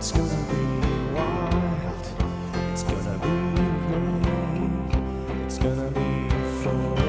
It's gonna be wild. It's gonna be great. It's gonna be for me.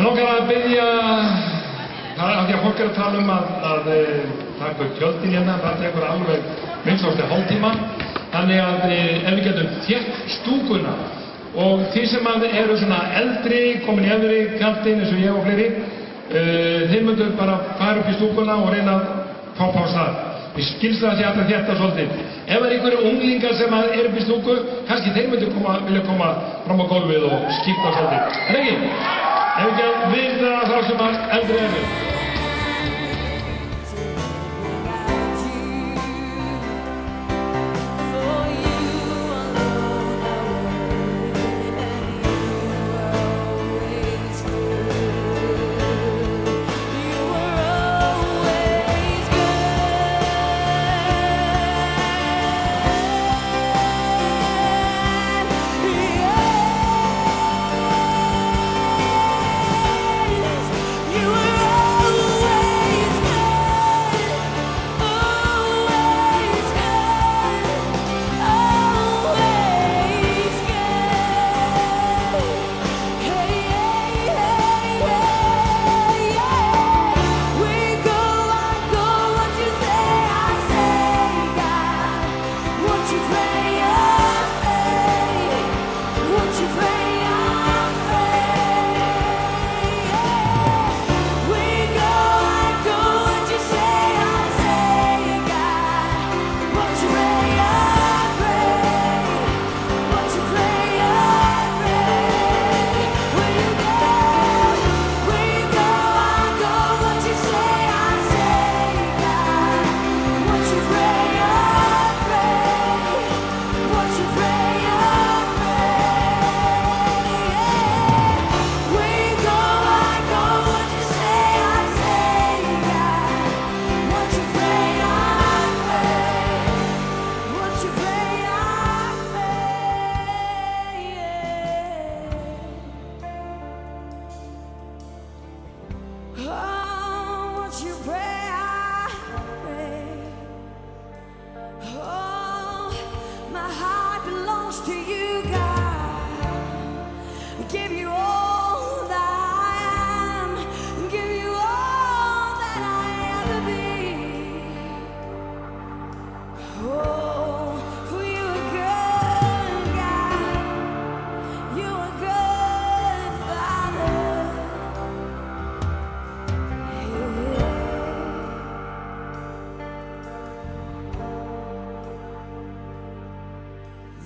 Mér langar að biðja, það er af því að fólk er að tala að taka upp tjöldin hérna, það tekur alveg minnst hálftíma. Þannig að ef við getum þétt stúkuna og því sem eru svona eldri, komin í efri kantinn eins og ég og fleiri, þeir myndu bara fara upp í stúkuna og reyna að fá pás þar. Við skilst það að sé alltaf þétta svolítið. Ef það er einhverju unglingar sem eru upp í stúku, kannski þeir myndu vilja koma fram á gólfið og skipta svolítið. En ekki, ef ekki að virða þá sem eldri eru.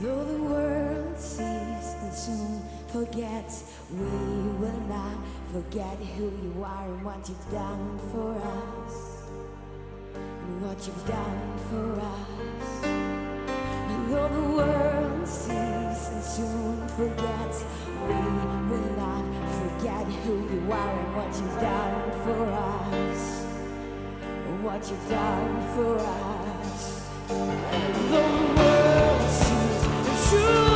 Though the world sees and soon forgets, we will not forget who you are and what you've done for us. And what you've done for us. And though the world sees and soon forgets, we will not forget who you are and what you've done for us. And what you've done for us. Though the world sees and soon